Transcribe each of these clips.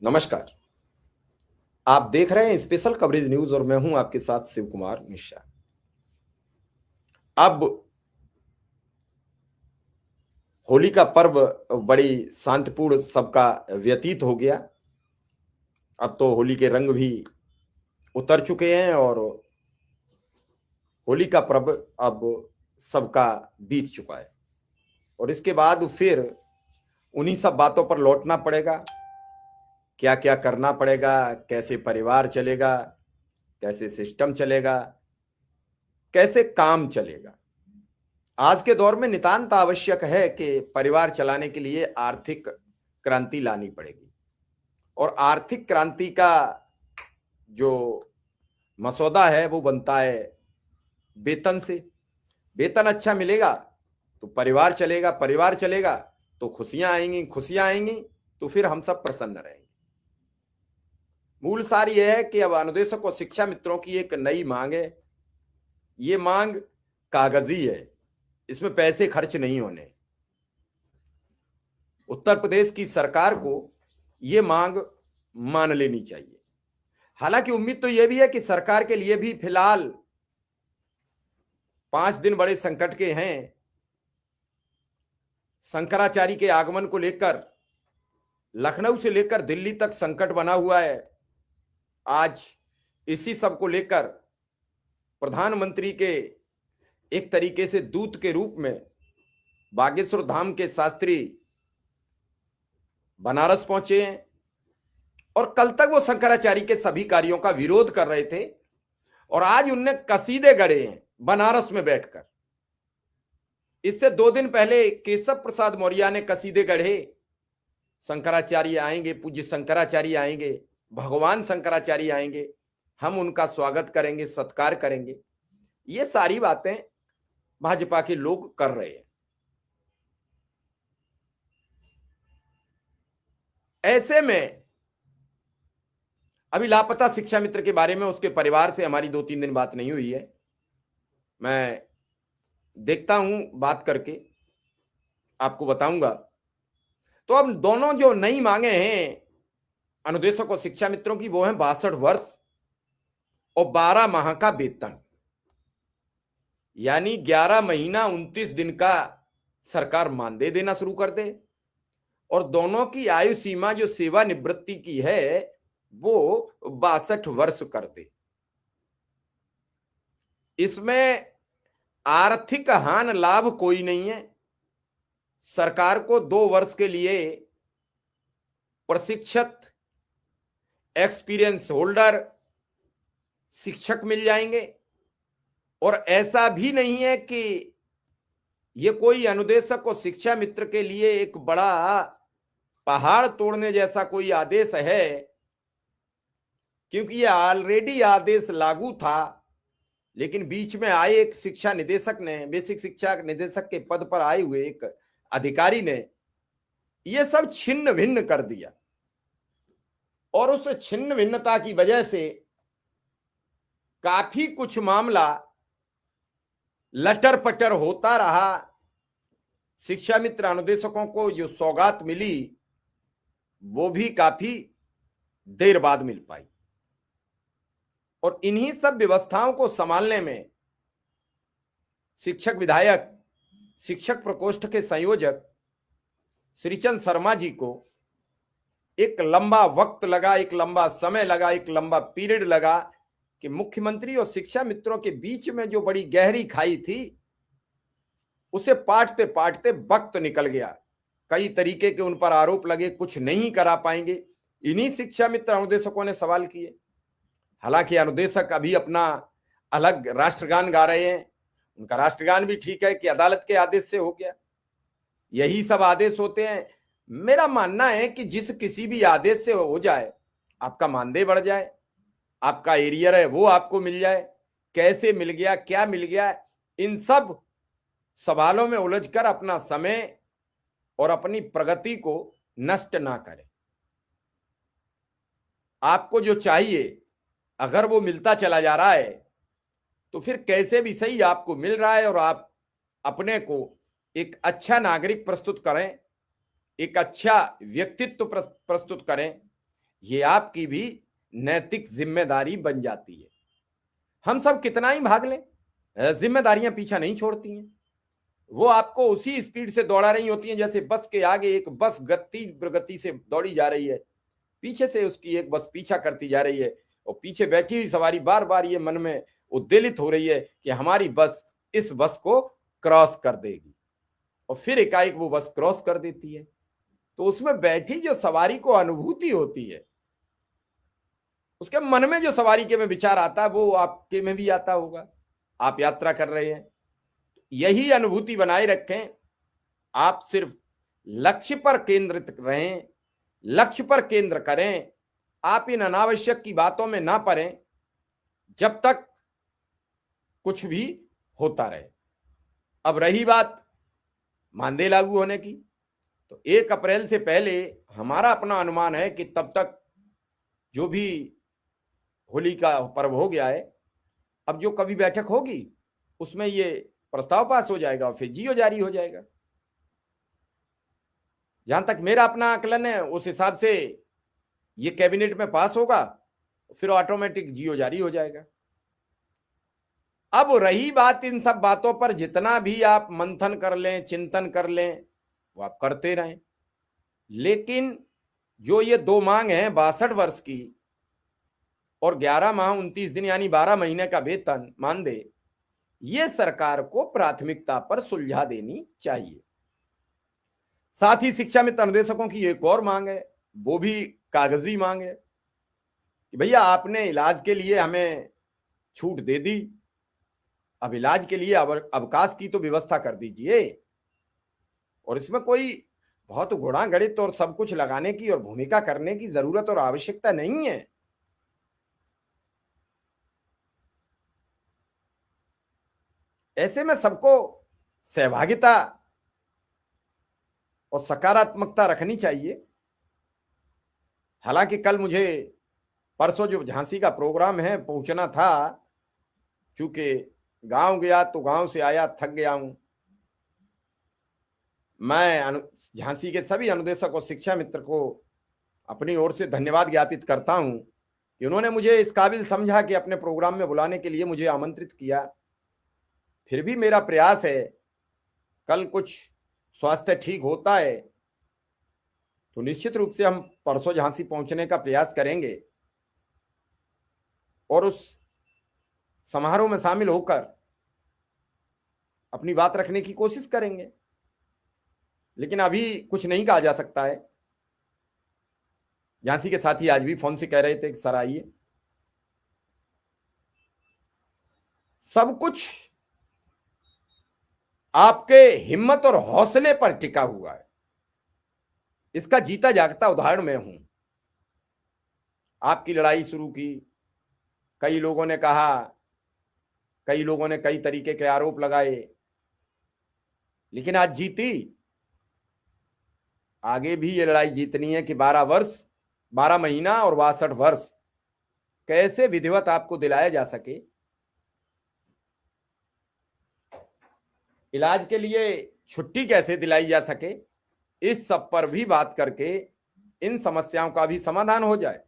नमस्कार। आप देख रहे हैं स्पेशल कवरेज न्यूज और मैं हूं आपके साथ शिव कुमार मिश्रा। अब होली का पर्व बड़ी शांतिपूर्ण सबका व्यतीत हो गया। अब तो होली के रंग भी उतर चुके हैं और होली का पर्व अब सबका बीत चुका है। और इसके बाद फिर उन्हीं सब बातों पर लौटना पड़ेगा। क्या क्या करना पड़ेगा, कैसे परिवार चलेगा, कैसे सिस्टम चलेगा, कैसे काम चलेगा। आज के दौर में नितांत आवश्यक है कि परिवार चलाने के लिए आर्थिक क्रांति लानी पड़ेगी। और आर्थिक क्रांति का जो मसौदा है वो बनता है वेतन से। वेतन अच्छा मिलेगा तो परिवार चलेगा, परिवार चलेगा तो खुशियां आएंगी, खुशियां आएंगी तो फिर हम सब प्रसन्न रहेंगे। मूल सार यह है कि अब अनुदेशक और शिक्षा मित्रों की एक नई मांग है। ये मांग कागजी है, इसमें पैसे खर्च नहीं होने। उत्तर प्रदेश की सरकार को यह मांग मान लेनी चाहिए। हालांकि उम्मीद तो यह भी है कि सरकार के लिए भी फिलहाल 5 दिन बड़े संकट के हैं। शंकराचार्य के आगमन को लेकर लखनऊ से लेकर दिल्ली तक संकट बना हुआ है। आज इसी सब को लेकर प्रधानमंत्री के एक तरीके से दूत के रूप में बागेश्वर धाम के शास्त्री बनारस पहुंचे हैं और कल तक वो शंकराचार्य के सभी कार्यों का विरोध कर रहे थे और आज उनने कसीदे गढ़े हैं बनारस में बैठकर। इससे 2 दिन पहले केशव प्रसाद मौर्य ने कसीदे गढ़े, शंकराचार्य आएंगे, पूज्य शंकराचार्य आएंगे, भगवान शंकराचार्य आएंगे, हम उनका स्वागत करेंगे, सत्कार करेंगे। ये सारी बातें भाजपा के लोग कर रहे हैं। ऐसे में अभी लापता शिक्षा मित्र के बारे में उसके परिवार से हमारी 2-3 दिन बात नहीं हुई है। मैं देखता हूं, बात करके आपको बताऊंगा। तो अब दोनों जो नई मांगे हैं अनुदेशक और शिक्षा मित्रों की वो है 62 वर्ष और 12 माह का वेतन, यानी 11 महीना 29 दिन का सरकार मानदेय देना शुरू कर दे और दोनों की आयु सीमा जो सेवानिवृत्ति की है वो 62 वर्ष कर दे। इसमें आर्थिक हानि लाभ कोई नहीं है। सरकार को 2 वर्ष के लिए प्रशिक्षित एक्सपीरियंस होल्डर शिक्षक मिल जाएंगे और ऐसा भी नहीं है कि ये कोई अनुदेशक और शिक्षा मित्र के लिए एक बड़ा पहाड़ तोड़ने जैसा कोई आदेश है, क्योंकि ये ऑलरेडी आदेश लागू था। लेकिन बीच में आए एक शिक्षा निदेशक ने, बेसिक शिक्षा निदेशक के पद पर आए हुए एक अधिकारी ने ये सब छिन्न भिन्न कर दिया और उस छिन्न भिन्नता की वजह से काफी कुछ मामला लटर पटर होता रहा। शिक्षा मित्र अनुदेशकों को जो सौगात मिली वो भी काफी देर बाद मिल पाई और इन्हीं सब व्यवस्थाओं को संभालने में शिक्षक विधायक, शिक्षक प्रकोष्ठ के संयोजक श्रीचंद शर्मा जी को एक लंबा वक्त लगा, एक लंबा समय लगा, एक लंबा पीरियड लगा कि मुख्यमंत्री और शिक्षा मित्रों के बीच में जो बड़ी गहरी खाई थी उसे पाटते पाटते वक्त निकल गया। कई तरीके के उन पर आरोप लगे, कुछ नहीं करा पाएंगे। इन्हीं शिक्षा मित्र अनुदेशकों ने सवाल किए। हालांकि अनुदेशक अभी अपना अलग राष्ट्रगान गा रहे हैं, उनका राष्ट्रगान भी ठीक है कि अदालत के आदेश से हो गया, यही सब आदेश होते हैं। मेरा मानना है कि जिस किसी भी आदेश से हो जाए, आपका मानदेय बढ़ जाए, आपका एरियर है वो आपको मिल जाए, कैसे मिल गया, क्या मिल गया, इन सब सवालों में उलझकर अपना समय और अपनी प्रगति को नष्ट ना करें। आपको जो चाहिए अगर वो मिलता चला जा रहा है तो फिर कैसे भी सही आपको मिल रहा है और आप अपने को एक अच्छा नागरिक प्रस्तुत करें, एक अच्छा व्यक्तित्व प्रस्तुत करें, ये आपकी भी नैतिक जिम्मेदारी बन जाती है। हम सब कितना ही भाग लें, जिम्मेदारियां पीछा नहीं छोड़ती हैं। वो आपको उसी स्पीड से दौड़ा रही होती हैं जैसे बस के आगे एक बस तीव्र गति से दौड़ी जा रही है, पीछे से उसकी एक बस पीछा करती जा रही है, और पीछे बैठी हुई सवारी बार बार ये मन में उद्वेलित हो रही है कि हमारी बस इस बस को क्रॉस कर देगी, और फिर एकाएक वो बस क्रॉस कर देती है। तो उसमें बैठी जो सवारी को अनुभूति होती है, उसके मन में जो सवारी के में विचार आता है वो आपके में भी आता होगा। आप यात्रा कर रहे हैं, यही अनुभूति बनाए रखें। आप सिर्फ लक्ष्य पर केंद्रित रहें, लक्ष्य पर केंद्र करें। आप इन अनावश्यक की बातों में ना पड़ें जब तक कुछ भी होता रहे। अब रही बात मानदेय लागू होने की, तो 1 अप्रैल से पहले हमारा अपना अनुमान है कि तब तक जो भी होली का पर्व हो गया है, अब जो कभी बैठक होगी उसमें ये प्रस्ताव पास हो जाएगा और फिर जियो जारी हो जाएगा। जहां तक मेरा अपना आकलन है, उस हिसाब से ये कैबिनेट में पास होगा, फिर ऑटोमेटिक जियो जारी हो जाएगा। अब रही बात, इन सब बातों पर जितना भी आप मंथन कर लें, चिंतन कर लें, वो आप करते रहें, लेकिन जो ये 2 मांग है 62 वर्ष की और 11 माह 29 दिन यानी 12 महीने का वेतन मानदेय, ये सरकार को प्राथमिकता पर सुलझा देनी चाहिए। साथ ही शिक्षा मित्र अनुदेशकों की एक और मांग है, वो भी कागजी मांग है कि भैया आपने इलाज के लिए हमें छूट दे दी, अब इलाज के लिए अवकाश की तो व्यवस्था कर दीजिए। और इसमें कोई बहुत घोड़ा गणित और सब कुछ लगाने की और भूमिका करने की जरूरत और आवश्यकता नहीं है। ऐसे में सबको सहभागिता और सकारात्मकता रखनी चाहिए। हालांकि कल मुझे परसों जो झांसी का प्रोग्राम है पहुंचना था, चूंकि गांव गया तो गांव से आया थक गया हूं। मैं झांसी के सभी अनुदेशक और शिक्षा मित्र को अपनी ओर से धन्यवाद ज्ञापित करता हूं कि उन्होंने मुझे इस काबिल समझा कि अपने प्रोग्राम में बुलाने के लिए मुझे आमंत्रित किया। फिर भी मेरा प्रयास है, कल कुछ स्वास्थ्य ठीक होता है तो निश्चित रूप से हम परसों झांसी पहुंचने का प्रयास करेंगे और उस समारोह में शामिल होकर अपनी बात रखने की कोशिश करेंगे। लेकिन अभी कुछ नहीं कहा जा सकता है। झांसी के साथी आज भी फोन से कह रहे थे कि सर आइए, सब कुछ आपके हिम्मत और हौसले पर टिका हुआ है। इसका जीता जागता उदाहरण मैं हूं। आपकी लड़ाई शुरू की, कई लोगों ने कहा, कई लोगों ने कई तरीके के आरोप लगाए, लेकिन आज जीती। आगे भी ये लड़ाई जीतनी है कि 12 वर्ष, 12 महीना और 62 वर्ष कैसे विधिवत आपको दिलाया जा सके। इलाज के लिए छुट्टी कैसे दिलाई जा सके, इस सब पर भी बात करके इन समस्याओं का भी समाधान हो जाए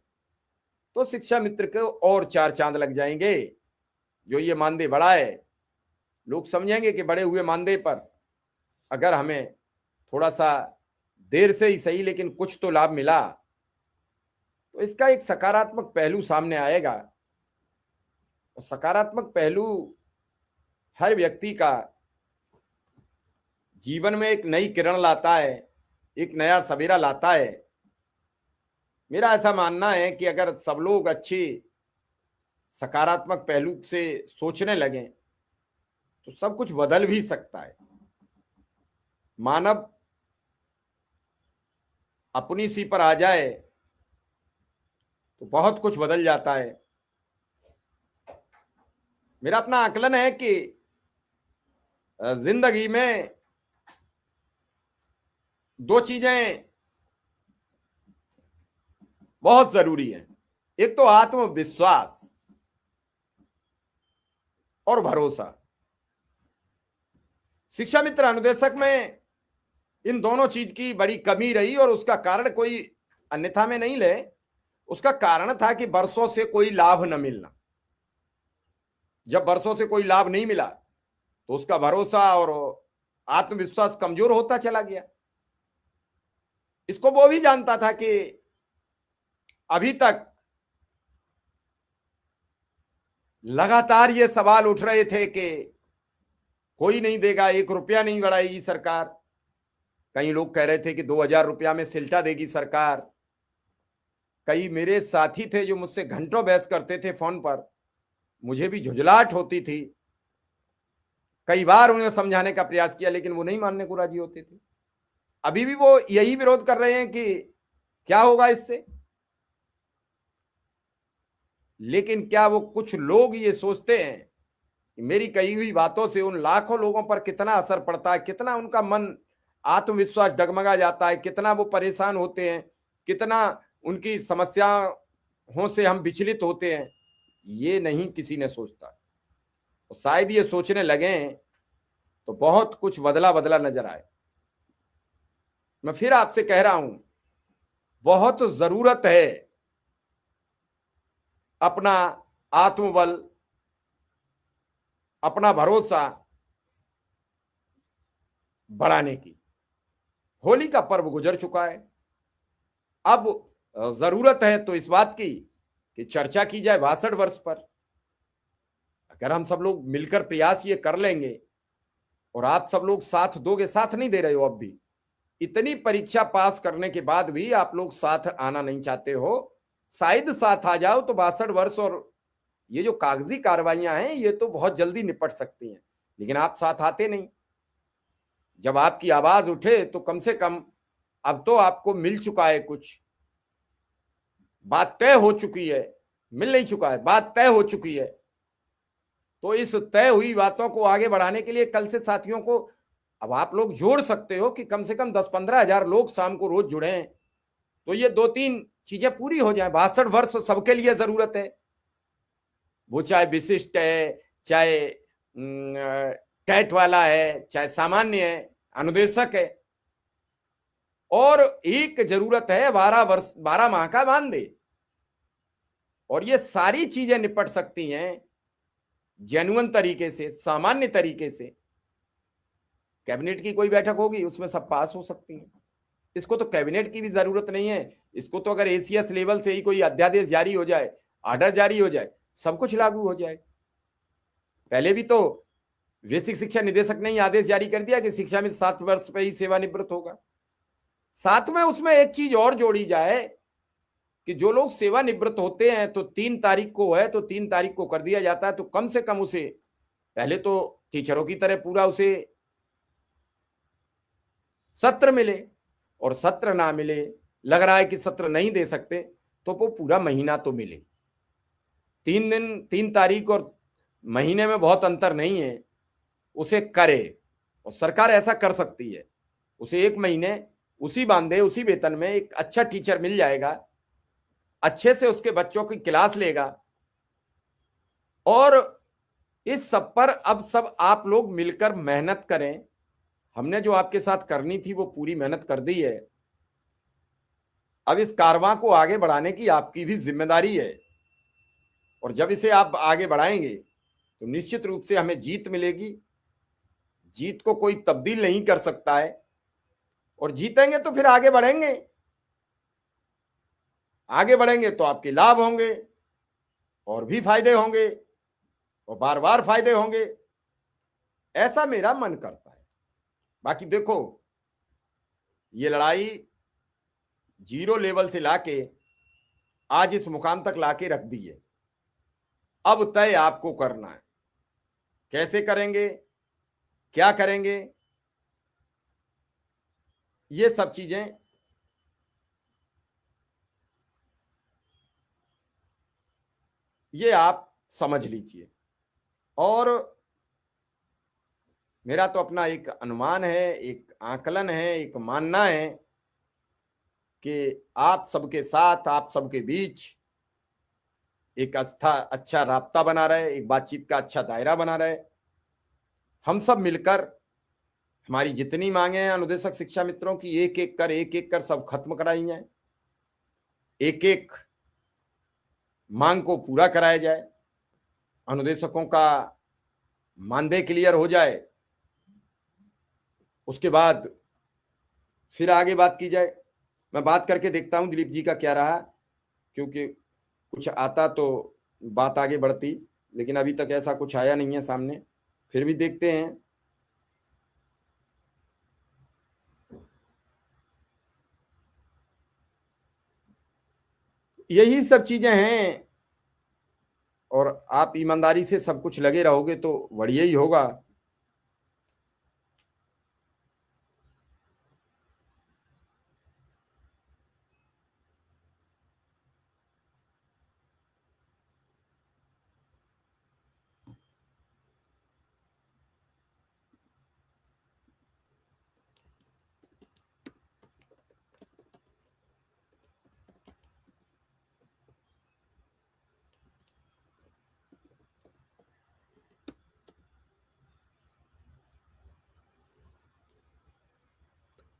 तो शिक्षा मित्र को और 4 चांद लग जाएंगे। जो ये मानदेय बढ़ा है, लोग समझेंगे कि बढ़े हुए मानदेय पर अगर हमें थोड़ा सा देर से ही सही लेकिन कुछ तो लाभ मिला, तो इसका एक सकारात्मक पहलू सामने आएगा। और सकारात्मक पहलू हर व्यक्ति का जीवन में एक नई किरण लाता है, एक नया सवेरा लाता है। मेरा ऐसा मानना है कि अगर सब लोग अच्छी सकारात्मक पहलू से सोचने लगें तो सब कुछ बदल भी सकता है। मानव अपनी सी पर आ जाए तो बहुत कुछ बदल जाता है। मेरा अपना आकलन है कि जिंदगी में 2 चीजें बहुत जरूरी हैं, एक तो आत्मविश्वास और भरोसा। शिक्षा मित्र अनुदेशक में इन दोनों चीज की बड़ी कमी रही और उसका कारण कोई अन्यथा में नहीं ले, उसका कारण था कि वर्षों से कोई लाभ न मिलना। जब वर्षों से कोई लाभ नहीं मिला तो उसका भरोसा और आत्मविश्वास कमजोर होता चला गया। इसको वो भी जानता था कि अभी तक लगातार ये सवाल उठ रहे थे कि कोई नहीं देगा, 1 रुपया नहीं बढ़ाएगी सरकार। कई लोग कह रहे थे कि 2,000 रुपया में सिल्टा देगी सरकार। कई मेरे साथी थे जो मुझसे घंटों बहस करते थे फोन पर, मुझे भी झुंझलाहट होती थी। कई बार उन्हें समझाने का प्रयास किया लेकिन वो नहीं मानने को राजी होते थे। अभी भी वो यही विरोध कर रहे हैं कि क्या होगा इससे। लेकिन क्या वो कुछ लोग ये सोचते हैं कि मेरी कही हुई बातों से उन लाखों लोगों पर कितना असर पड़ता है, कितना उनका मन आत्मविश्वास डगमगा जाता है, कितना वो परेशान होते हैं, कितना उनकी समस्याओं से हम विचलित होते हैं, ये नहीं किसी ने सोचता। और शायद ये सोचने लगे तो बहुत कुछ बदला बदला नजर आए। मैं फिर आपसे कह रहा हूं, बहुत जरूरत है अपना आत्मबल, अपना भरोसा बढ़ाने की। होली का पर्व गुजर चुका है। अब जरूरत है तो इस बात की कि चर्चा की जाए 62 वर्ष पर। अगर हम सब लोग मिलकर प्रयास ये कर लेंगे, और आप सब लोग साथ दोगे, साथ नहीं दे रहे हो अब भी, इतनी परीक्षा पास करने के बाद भी आप लोग साथ आना नहीं चाहते हो। शायद साथ आ जाओ तो 62 वर्ष और ये जो कागजी कार्रवाइयां हैं ये तो बहुत जल्दी निपट सकती हैं। लेकिन आप साथ आते नहीं। जब आपकी आवाज उठे तो कम से कम अब तो आपको मिल चुका है, कुछ बात तय हो चुकी है, मिल नहीं चुका है, बात तय हो चुकी है। तो इस तय हुई बातों को आगे बढ़ाने के लिए कल से साथियों को अब आप लोग जोड़ सकते हो कि कम से कम 10-15 हजार लोग शाम को रोज जुड़े हैं, तो ये 2-3 चीजें पूरी हो जाए। 62 वर्ष सबके लिए जरूरत है, वो चाहे विशिष्ट है, चाहे टैट वाला है, चाहे सामान्य है, अनुदेशक है। और एक जरूरत है 12 माह का मानदेय। और ये सारी चीजें निपट सकती हैं जेन्युइन तरीके से, सामान्य तरीके से। कैबिनेट की कोई बैठक होगी उसमें सब पास हो सकती हैं। इसको तो कैबिनेट की भी जरूरत नहीं है। इसको तो अगर एसीएस लेवल से ही कोई अध्यादेश जारी हो जाए, ऑर्डर जारी हो जाए, सब कुछ लागू हो जाए। पहले भी तो बेसिक शिक्षा निदेशक ने ही आदेश जारी कर दिया कि शिक्षा में 7 वर्ष पे ही सेवानिवृत्त होगा। साथ में उसमें एक चीज और जोड़ी जाए कि जो लोग सेवानिवृत्त होते हैं तो 3 तारीख को है, तो 3 तारीख को कर दिया जाता है, तो कम से कम उसे पहले तो टीचरों की तरह पूरा उसे सत्र मिले, और सत्र ना मिले, लग रहा है कि सत्र नहीं दे सकते, तो वो पूरा महीना तो मिले। 3 दिन, 3 तारीख और महीने में बहुत अंतर नहीं है, उसे करे। और सरकार ऐसा कर सकती है, उसे 1 महीने उसी बांधे, उसी वेतन में एक अच्छा टीचर मिल जाएगा, अच्छे से उसके बच्चों की क्लास लेगा। और इस सब पर अब सब आप लोग मिलकर मेहनत करें। हमने जो आपके साथ करनी थी वो पूरी मेहनत कर दी है। अब इस कारवां को आगे बढ़ाने की आपकी भी जिम्मेदारी है, और जब इसे आप आगे बढ़ाएंगे तो निश्चित रूप से हमें जीत मिलेगी। जीत को कोई तब्दील नहीं कर सकता है, और जीतेंगे तो फिर आगे बढ़ेंगे। आगे बढ़ेंगे तो आपके लाभ होंगे, और भी फायदे होंगे, और बार बार फायदे होंगे, ऐसा मेरा मन करता है। बाकी देखो, ये लड़ाई 0 लेवल से लाके आज इस मुकाम तक लाके रख दी है। अब तय आपको करना है, कैसे करेंगे, क्या करेंगे, ये सब चीजें ये आप समझ लीजिए। और मेरा तो अपना एक अनुमान है, एक आकलन है, एक मानना है कि आप सबके साथ, आप सबके बीच एक अच्छा राब्ता बना रहे, एक बातचीत का अच्छा दायरा बना रहे। हम सब मिलकर हमारी जितनी मांगे हैं अनुदेशक शिक्षा मित्रों की, एक एक कर सब खत्म कराई जाए। एक एक मांग को पूरा कराया जाए, अनुदेशकों का मानदेय क्लियर हो जाए, उसके बाद फिर आगे बात की जाए। मैं बात करके देखता हूं दिलीप जी का क्या रहा, क्योंकि कुछ आता तो बात आगे बढ़ती, लेकिन अभी तक ऐसा कुछ आया नहीं है सामने, फिर भी देखते हैं। यही सब चीजें हैं, और आप ईमानदारी से सब कुछ लगे रहोगे तो बढ़िया ही होगा।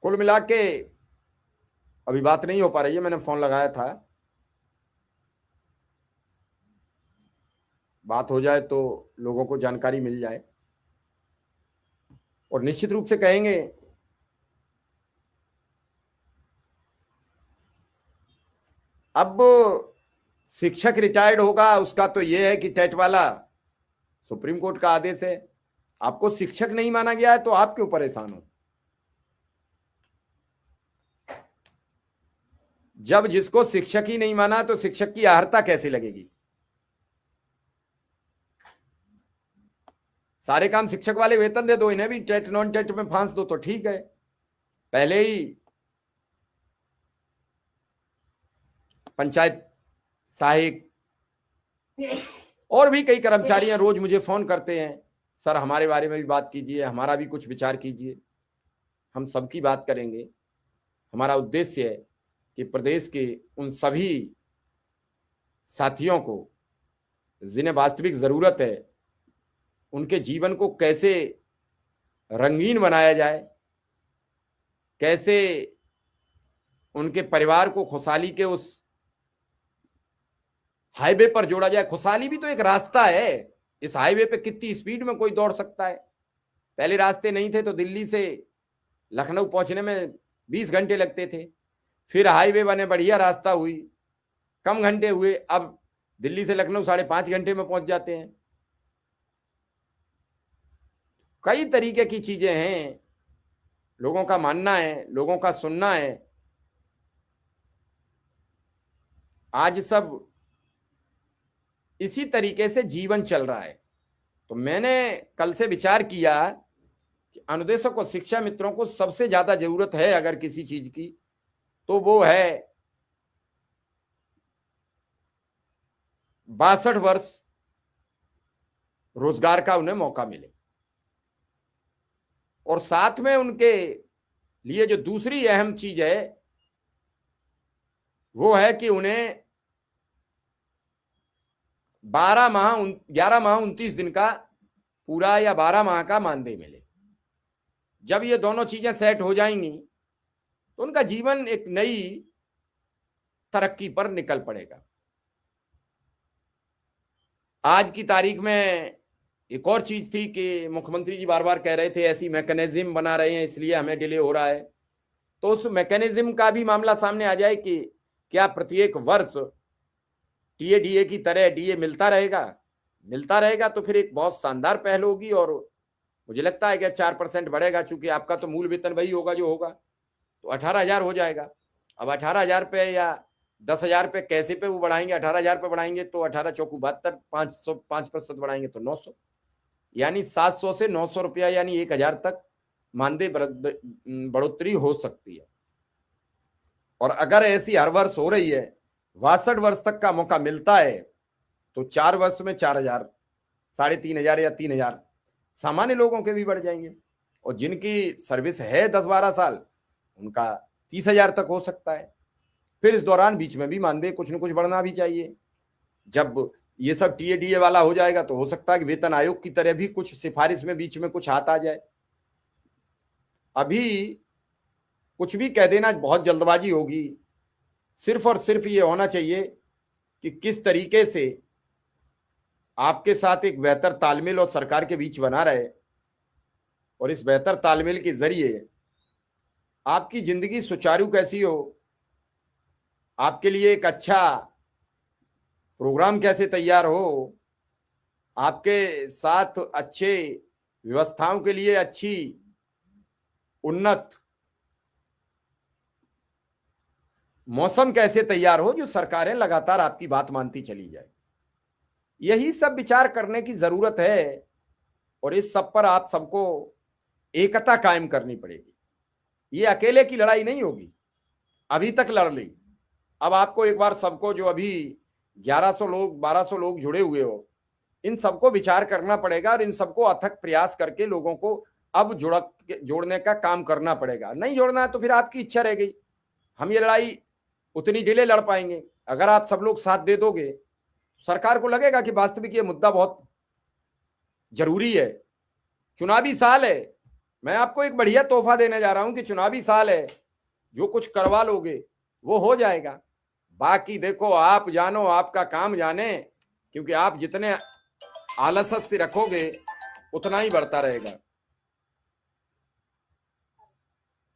कुल मिला के अभी बात नहीं हो पा रही है, मैंने फोन लगाया था, बात हो जाए तो लोगों को जानकारी मिल जाए, और निश्चित रूप से कहेंगे। अब शिक्षक रिटायर्ड होगा उसका तो यह है कि टेट वाला, सुप्रीम कोर्ट का आदेश है, आपको शिक्षक नहीं माना गया है तो आप क्यों परेशान हो। जब जिसको शिक्षक ही नहीं माना तो शिक्षक की अर्हता कैसे लगेगी। सारे काम शिक्षक वाले वेतन दे दो, इन्हें भी टेट नॉन टेट में फांस दो तो ठीक है। पहले ही पंचायत सहायक और भी कई कर्मचारी रोज मुझे फोन करते हैं, सर हमारे बारे में भी बात कीजिए, हमारा भी कुछ विचार कीजिए। हम सबकी बात करेंगे। हमारा उद्देश्य है कि प्रदेश के उन सभी साथियों को जिन्हें वास्तविक जरूरत है, उनके जीवन को कैसे रंगीन बनाया जाए, कैसे उनके परिवार को खुशहाली के उस हाईवे पर जोड़ा जाए। खुशहाली भी तो एक रास्ता है। इस हाईवे पे कितनी स्पीड में कोई दौड़ सकता है। पहले रास्ते नहीं थे तो दिल्ली से लखनऊ पहुंचने में 20 घंटे लगते थे, फिर हाईवे बने, बढ़िया रास्ता हुई, कम घंटे हुए, अब दिल्ली से लखनऊ 5.5 घंटे में पहुंच जाते हैं। कई तरीके की चीजें हैं, लोगों का मानना है, लोगों का सुनना है। आज सब इसी तरीके से जीवन चल रहा है। तो मैंने कल से विचार किया कि अनुदेशक और शिक्षा मित्रों को सबसे ज्यादा जरूरत है अगर किसी चीज की, तो वो है 62 वर्ष रोजगार का उन्हें मौका मिले, और साथ में उनके लिए जो दूसरी अहम चीज है वो है कि उन्हें 11 माह 29 दिन का पूरा या 12 माह का मानदेय मिले। जब ये दोनों चीजें सेट हो जाएंगी तो उनका जीवन एक नई तरक्की पर निकल पड़ेगा। आज की तारीख में एक और चीज थी कि मुख्यमंत्री जी बार बार कह रहे थे ऐसी मैकेनिज्म बना रहे हैं इसलिए हमें डिले हो रहा है, तो उस मैकेनिज्म का भी मामला सामने आ जाए कि क्या प्रत्येक वर्ष टीए की तरह डीए मिलता रहेगा तो फिर एक बहुत शानदार पहल होगी, और मुझे लगता है कि 4% बढ़ेगा, चूंकि आपका तो मूल वेतन वही होगा जो होगा, तो 18,000 हो जाएगा। अब 18,000 पे या 10,000 पे कैसे पे वो बढ़ाएंगे, 18,000 पे बढ़ाएंगे तो 18 चौकू 72, 5% बढ़ाएंगे तो 900, यानी 700 से 900 रुपया यानी 1,000 तक मानदेय बढ़ोतरी हो सकती है। और अगर ऐसी हर वर्ष हो रही है, 62 वर्ष तक का मौका मिलता है, तो 4 वर्ष में 4,000, 3,500 या 3,000 सामान्य लोगों के भी बढ़ जाएंगे, और जिनकी सर्विस है 10-12 साल उनका 30,000 तक हो सकता है। फिर इस दौरान बीच में भी मानदेय कुछ न कुछ बढ़ना भी चाहिए। जब ये सब टीए वाला हो जाएगा तो हो सकता है कि वेतन आयोग की तरह भी कुछ सिफारिश में बीच में कुछ हाथ आ जाए। अभी कुछ भी कह देना बहुत जल्दबाजी होगी। सिर्फ और सिर्फ ये होना चाहिए कि किस तरीके से आपके साथ एक बेहतर तालमेल और सरकार के बीच बना रहे, और इस बेहतर तालमेल के जरिए आपकी जिंदगी सुचारू कैसी हो, आपके लिए एक अच्छा प्रोग्राम कैसे तैयार हो, आपके साथ अच्छे व्यवस्थाओं के लिए अच्छी उन्नत मौसम कैसे तैयार हो, जो सरकारें लगातार आपकी बात मानती चली जाए। यही सब विचार करने की जरूरत है, और इस सब पर आप सबको एकता कायम करनी पड़ेगी। ये अकेले की लड़ाई नहीं होगी, अभी तक लड़ ली, अब आपको एक बार सबको, जो अभी 1100 लोग 1200 लोग जुड़े हुए हो, इन सबको विचार करना पड़ेगा, और इन सबको अथक प्रयास करके लोगों को अब जोड़ने का काम करना पड़ेगा। नहीं जोड़ना है तो फिर आपकी इच्छा रह गई, हम ये लड़ाई उतनी डिले लड़ पाएंगे। अगर आप सब लोग साथ दे दोगे, सरकार को लगेगा कि वास्तविक ये मुद्दा बहुत जरूरी है। चुनावी साल है, मैं आपको एक बढ़िया तोहफा देने जा रहा हूं कि चुनावी साल है, जो कुछ करवा लोगे वो हो जाएगा। बाकी देखो, आप जानो, आपका काम जाने, क्योंकि आप जितने आलस से रखोगे उतना ही बढ़ता रहेगा।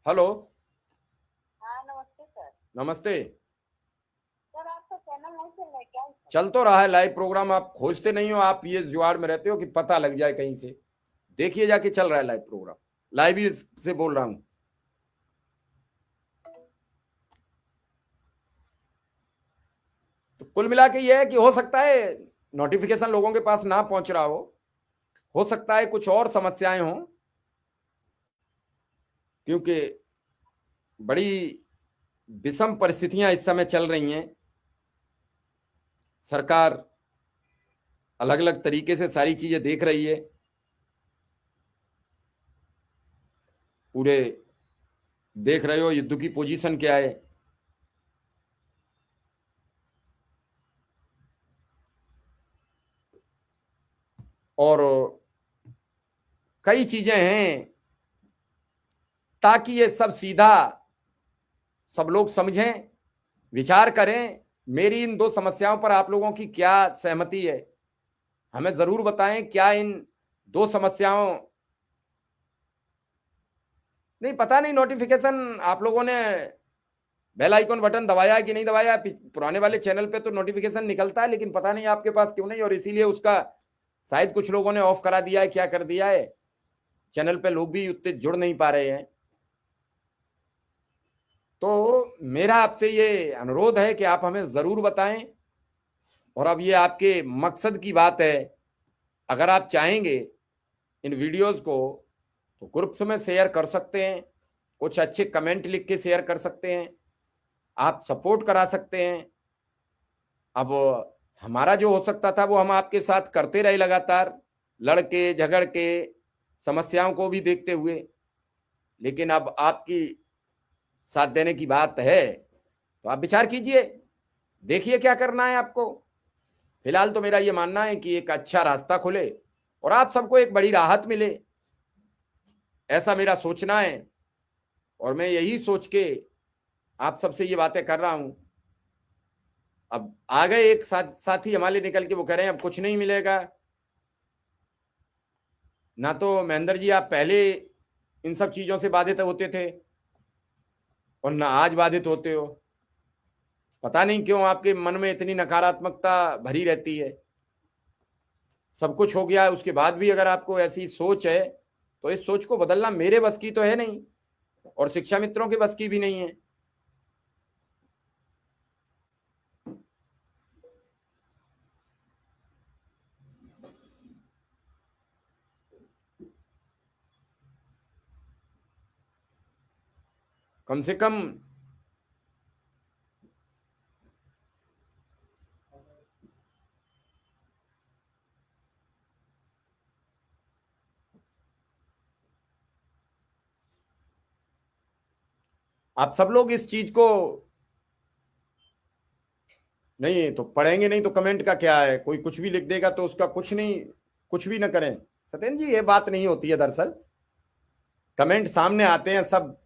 हेलो। हाँ, नमस्ते सर। नमस्ते सर, आपका चैनल नहीं चल रहा है क्या? चल तो रहा है लाइव प्रोग्राम, आप खोजते नहीं हो, आप ये जुगाड़ में रहते हो कि पता लग जाए कहीं से। देखिए जाके चल रहा है लाइव प्रोग्राम, लाइव ही से बोल रहा हूं। तो कुल मिला के ये है कि हो सकता है नोटिफिकेशन लोगों के पास ना पहुंच रहा हो सकता है कुछ और समस्याएं हों, क्योंकि बड़ी विषम परिस्थितियां इस समय चल रही हैं। सरकार अलग अलग तरीके से सारी चीजें देख रही है, पूरे देख रहे हो युद्ध की पोजीशन क्या है, और कई चीजें हैं, ताकि ये सब सीधा सब लोग समझें, विचार करें। मेरी इन दो समस्याओं पर आप लोगों की क्या सहमति है, हमें जरूर बताएं। क्या इन दो समस्याओं, नहीं पता नहीं नोटिफिकेशन आप लोगों ने बेल आइकन बटन दबाया है कि नहीं दबाया। पुराने वाले चैनल पे तो नोटिफिकेशन निकलता है, लेकिन पता नहीं आपके पास क्यों नहीं, और इसीलिए उसका शायद कुछ लोगों ने ऑफ करा दिया है, क्या कर दिया है, चैनल पे लोग भी उतने जुड़ नहीं पा रहे हैं। तो मेरा आपसे ये अनुरोध है कि आप हमें जरूर बताएं। और अब ये आपके मकसद की बात है, अगर आप चाहेंगे इन वीडियोस को तो ग्रुप्स में शेयर कर सकते हैं, कुछ अच्छे कमेंट लिख के शेयर कर सकते हैं, आप सपोर्ट करा सकते हैं। अब हमारा जो हो सकता था वो हम आपके साथ करते रहे, लगातार लड़के झगड़ के, समस्याओं को भी देखते हुए, लेकिन अब आपकी साथ देने की बात है तो आप विचार कीजिए, देखिए क्या करना है आपको। फिलहाल तो मेरा ये मानना है कि एक अच्छा रास्ता खुले और आप सबको एक बड़ी राहत मिले, ऐसा मेरा सोचना है। और मैं यही सोच के आप सबसे ये बातें कर रहा हूं। अब आ गए एक साथी हमारे निकल के, वो कह रहे हैं अब कुछ नहीं मिलेगा। ना तो महेंद्र जी आप पहले इन सब चीजों से बाधित होते थे और ना आज बाधित होते हो, पता नहीं क्यों आपके मन में इतनी नकारात्मकता भरी रहती है। सब कुछ हो गया उसके बाद भी अगर आपको ऐसी सोच है तो इस सोच को बदलना मेरे बस की तो है नहीं, और शिक्षा मित्रों के बस की भी नहीं है। कम से कम आप सब लोग इस चीज को नहीं तो पढ़ेंगे, नहीं तो कमेंट का क्या है, कोई कुछ भी लिख देगा तो उसका कुछ नहीं, कुछ भी ना करें। सत्येंद्र जी ये बात नहीं होती है, दरअसल कमेंट सामने आते हैं, सब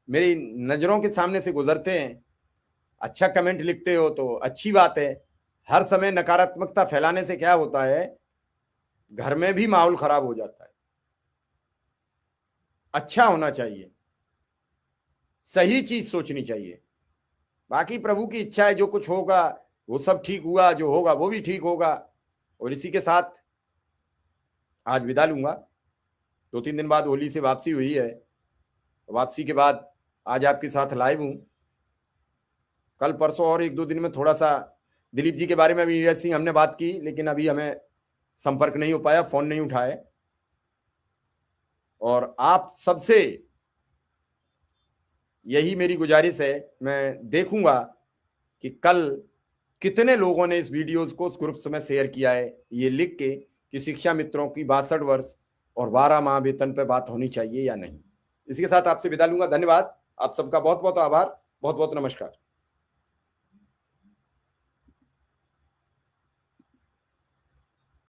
मेरी नजरों के सामने से गुजरते हैं। अच्छा कमेंट लिखते हो तो अच्छी बात है, हर समय नकारात्मकता फैलाने से क्या होता है, घर में भी माहौल खराब हो जाता है। अच्छा होना चाहिए, सही चीज सोचनी चाहिए। बाकी प्रभु की इच्छा है, जो कुछ होगा वो सब ठीक हुआ, जो होगा वो भी ठीक होगा। और इसी के साथ आज विदा लूंगा। 2-3 दिन बाद होली से वापसी हुई है। वापसी के बाद आज आपके साथ लाइव हूं। कल परसों और 1-2 दिन में थोड़ा सा दिलीप जी के बारे में भी सिंह हमने बात की, लेकिन अभी हमें संपर्क नहीं हो पाया, फोन नहीं उठाए। और आप सबसे यही मेरी गुजारिश है, मैं देखूंगा कि कल कितने लोगों ने इस वीडियोस को उस ग्रुप्स में शेयर किया है, ये लिख के कि शिक्षा मित्रों की 62 वर्ष और 12 माह वेतन पे बात होनी चाहिए या नहीं। इसी के साथ आपसे विदा लूंगा। धन्यवाद, आप सबका बहुत बहुत आभार, बहुत बहुत नमस्कार।